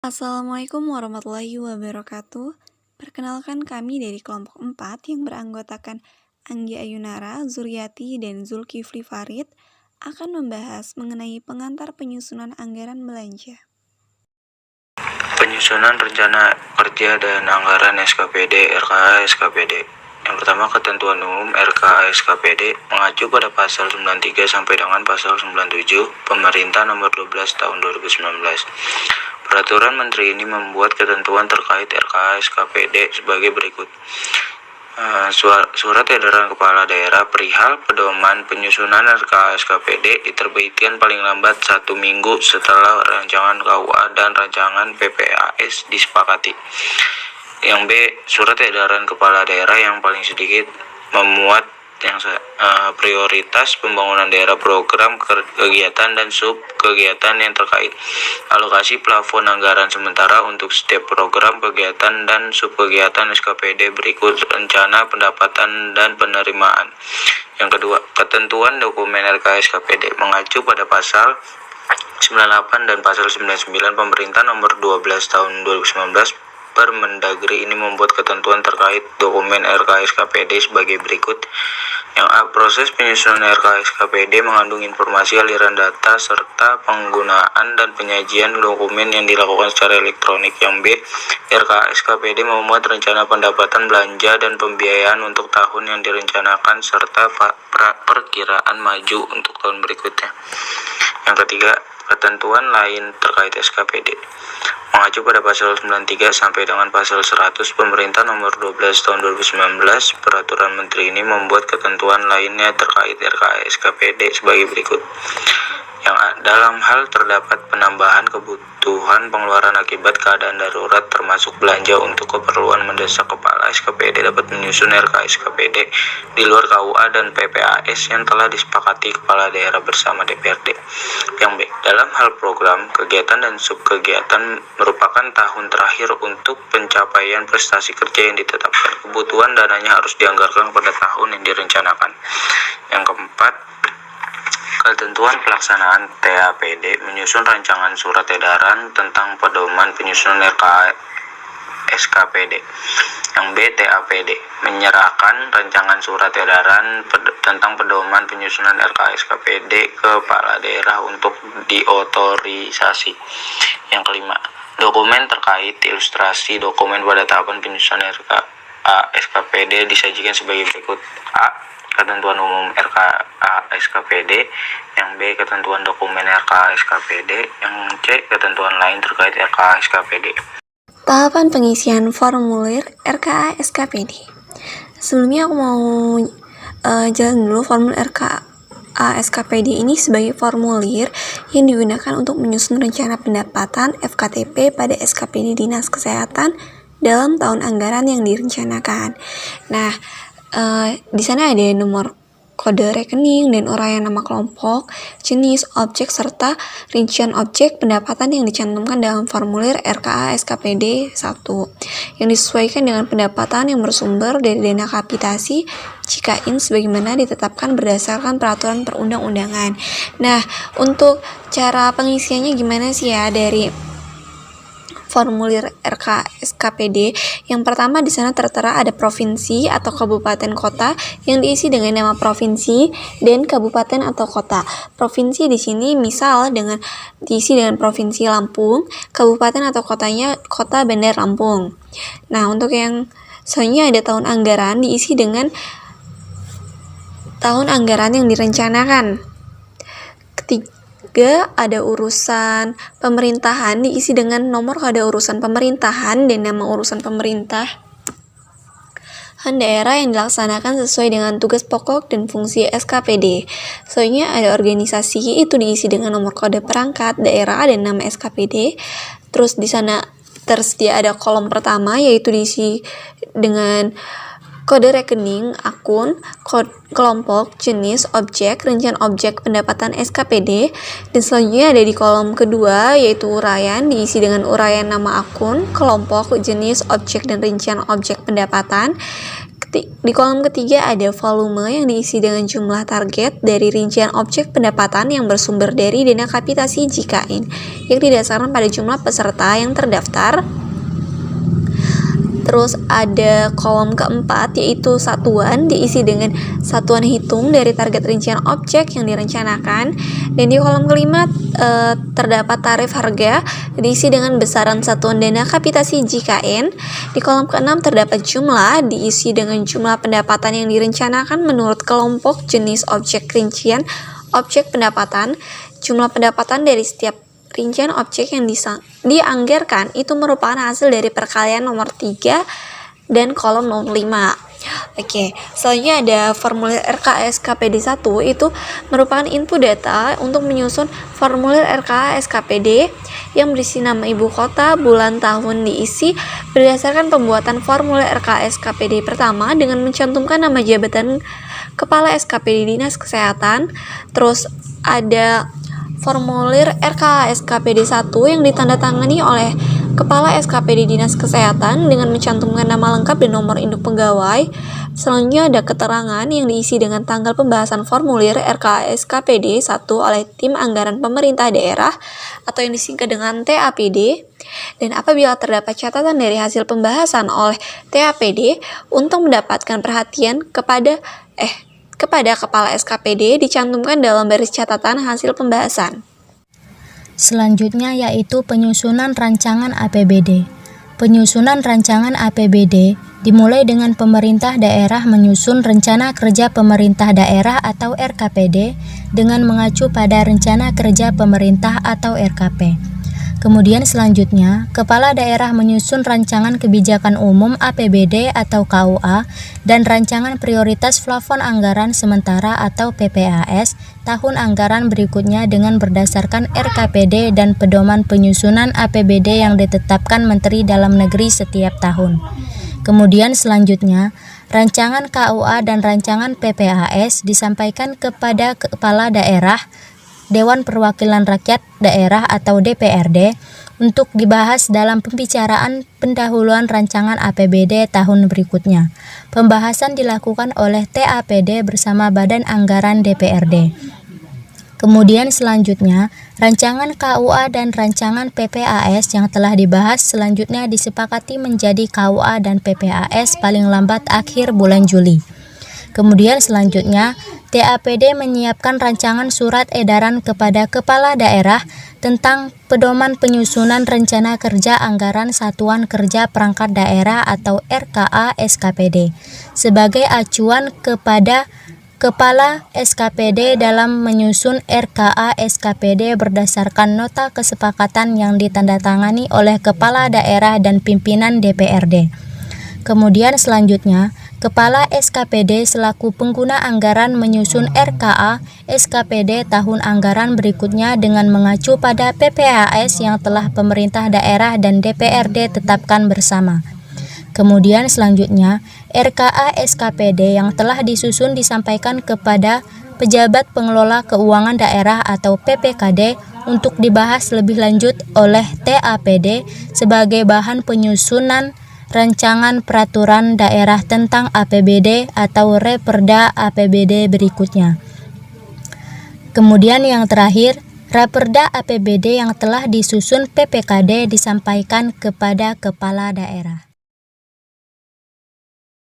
Assalamualaikum warahmatullahi wabarakatuh. Perkenalkan kami dari kelompok 4 yang beranggotakan Anggi Ayunara, Zuryati, dan Zulkifli Farid akan membahas mengenai pengantar penyusunan anggaran belanja. Penyusunan rencana kerja dan anggaran SKPD, RKA, SKPD. Yang pertama, ketentuan umum RKA SKPD mengacu pada pasal 93 sampai dengan pasal 97 Pemerintah nomor 12 tahun 2019. Peraturan Menteri ini membuat ketentuan terkait RKA SKPD sebagai berikut. Surat edaran Kepala Daerah perihal pedoman penyusunan RKA SKPD diterbitkan paling lambat 1 minggu setelah rancangan KUA dan rancangan PPAS disepakati. Yang B, surat edaran Kepala Daerah yang paling sedikit memuat yang prioritas pembangunan daerah, program kegiatan dan sub kegiatan yang terkait, alokasi plafon anggaran sementara untuk setiap program kegiatan dan sub kegiatan SKPD berikut rencana pendapatan dan penerimaan. Yang kedua, ketentuan dokumen RKA SKPD mengacu pada pasal 98 dan pasal 99 Pemerintah nomor 12 tahun 2019. Permendagri ini membuat ketentuan terkait dokumen RKA SKPD sebagai berikut. Yang A, proses penyusunan RKA SKPD mengandung informasi aliran data serta penggunaan dan penyajian dokumen yang dilakukan secara elektronik. Yang B, RKA SKPD memuat rencana pendapatan belanja dan pembiayaan untuk tahun yang direncanakan serta perkiraan maju untuk tahun berikutnya. Yang ketiga, ketentuan lain terkait SKPD mengacu pada pasal 93 sampai dengan pasal 100 Pemerintah nomor 12 tahun 2019. Peraturan Menteri ini membuat ketentuan lainnya terkait RKA SKPD sebagai berikut. Yang A, dalam hal terdapat penambahan kebutuhan pengeluaran akibat keadaan darurat termasuk belanja untuk keperluan mendesak, Kepala SKPD dapat menyusun RKA SKPD di luar KUA dan PPAS yang telah disepakati Kepala Daerah bersama DPRD. Yang B, dalam hal program, kegiatan dan sub kegiatan merupakan tahun terakhir untuk pencapaian prestasi kerja yang ditetapkan. Kebutuhan dananya harus dianggarkan pada tahun yang direncanakan. Yang keempat, ketentuan pelaksanaan TAPD menyusun rancangan surat edaran tentang pedoman penyusunan RKA SKPD. Yang B, TAPD menyerahkan rancangan surat edaran tentang pedoman penyusunan RKA SKPD ke Kepala Daerah untuk diotorisasi. Yang kelima, dokumen terkait ilustrasi dokumen pada tahapan penyusunan RKA SKPD disajikan sebagai berikut. A, ketentuan umum RKA SKPD. Yang B, ketentuan dokumen RKA SKPD. Yang C, ketentuan lain terkait RKA SKPD. Tahapan pengisian formulir RKA SKPD. Sebelumnya aku mau jalan dulu formulir RKA SKPD ini sebagai formulir yang digunakan untuk menyusun rencana pendapatan FKTP pada SKPD Dinas Kesehatan dalam tahun anggaran yang direncanakan. Nah, di sana ada nomor kode rekening dan uraian nama kelompok, jenis, objek, serta rincian objek pendapatan yang dicantumkan dalam formulir RKA SKPD 1 yang disesuaikan dengan pendapatan yang bersumber dari dana kapitasi jika sebagaimana ditetapkan berdasarkan peraturan perundang-undangan. Nah, untuk cara pengisiannya gimana sih ya dari formulir RKA SKPD? Yang pertama, di sana tertera ada provinsi atau kabupaten kota yang diisi dengan nama provinsi dan kabupaten atau kota. Provinsi di sini misal diisi dengan provinsi Lampung, kabupaten atau kotanya Kota Bandar Lampung. Nah, untuk yang selanjutnya ada tahun anggaran diisi dengan tahun anggaran yang direncanakan. Ketiga, ada urusan pemerintahan diisi dengan nomor kode urusan pemerintahan dan nama urusan pemerintahan daerah yang dilaksanakan sesuai dengan tugas pokok dan fungsi SKPD. Selanjutnya ada organisasi, itu diisi dengan nomor kode perangkat daerah dan nama SKPD. Terus di sana tersedia ada kolom pertama yaitu diisi dengan kode rekening, akun, kelompok, jenis, objek, rincian objek pendapatan SKPD. Dan selanjutnya ada di kolom kedua yaitu uraian, diisi dengan uraian nama akun, kelompok, jenis, objek, dan rincian objek pendapatan. Di kolom ketiga ada volume yang diisi dengan jumlah target dari rincian objek pendapatan yang bersumber dari dana kapitasi JKN yang didasarkan pada jumlah peserta yang terdaftar. Terus ada kolom keempat yaitu satuan, diisi dengan satuan hitung dari target rincian objek yang direncanakan. Dan di kolom kelima terdapat tarif harga, diisi dengan besaran satuan dana kapitasi JKN. Di kolom keenam terdapat jumlah, diisi dengan jumlah pendapatan yang direncanakan menurut kelompok jenis objek rincian objek pendapatan. Jumlah pendapatan dari setiap rincian objek yang dianggarkan itu merupakan hasil dari perkalian nomor 3 dan kolom nomor 5. Oke, selanjutnya ada formulir RKA-SKPD 1, itu merupakan input data untuk menyusun formulir RKA-SKPD yang berisi nama ibu kota, bulan, tahun, diisi berdasarkan pembuatan formulir RKA-SKPD pertama dengan mencantumkan nama jabatan kepala SKPD Dinas Kesehatan. Terus ada formulir RKA-SKPD 1 yang ditandatangani oleh Kepala SKPD Dinas Kesehatan dengan mencantumkan nama lengkap dan nomor induk pegawai. Selanjutnya ada keterangan yang diisi dengan tanggal pembahasan formulir RKA-SKPD 1 oleh tim anggaran pemerintah daerah atau yang disingkat dengan TAPD. Dan apabila terdapat catatan dari hasil pembahasan oleh TAPD untuk mendapatkan perhatian kepada Kepala SKPD dicantumkan dalam baris catatan hasil pembahasan. Selanjutnya yaitu penyusunan rancangan APBD. Penyusunan rancangan APBD dimulai dengan pemerintah daerah menyusun rencana kerja pemerintah daerah atau RKPD dengan mengacu pada rencana kerja pemerintah atau RKP. Kemudian selanjutnya, kepala daerah menyusun rancangan kebijakan umum APBD atau KUA dan rancangan prioritas plafon anggaran sementara atau PPAS tahun anggaran berikutnya dengan berdasarkan RKPD dan pedoman penyusunan APBD yang ditetapkan Menteri Dalam Negeri setiap tahun. Kemudian selanjutnya, rancangan KUA dan rancangan PPAS disampaikan kepada kepala daerah, Dewan Perwakilan Rakyat Daerah atau DPRD untuk dibahas dalam pembicaraan pendahuluan rancangan APBD tahun berikutnya. Pembahasan dilakukan oleh TAPD bersama Badan Anggaran DPRD. Kemudian selanjutnya, rancangan KUA dan rancangan PPAS yang telah dibahas selanjutnya disepakati menjadi KUA dan PPAS paling lambat akhir bulan Juli. Kemudian selanjutnya, TAPD menyiapkan rancangan surat edaran kepada kepala daerah tentang pedoman penyusunan rencana kerja anggaran satuan kerja perangkat daerah atau RKA-SKPD sebagai acuan kepada kepala SKPD dalam menyusun RKA-SKPD berdasarkan nota kesepakatan yang ditandatangani oleh kepala daerah dan pimpinan DPRD. Kemudian selanjutnya, Kepala SKPD selaku pengguna anggaran menyusun RKA SKPD tahun anggaran berikutnya dengan mengacu pada PPAS yang telah pemerintah daerah dan DPRD tetapkan bersama. Kemudian selanjutnya, RKA SKPD yang telah disusun disampaikan kepada pejabat pengelola keuangan daerah atau PPKD untuk dibahas lebih lanjut oleh TAPD sebagai bahan penyusunan rancangan peraturan daerah tentang APBD atau Raperda APBD berikutnya. Kemudian yang terakhir, Raperda APBD yang telah disusun PPKD disampaikan kepada kepala daerah.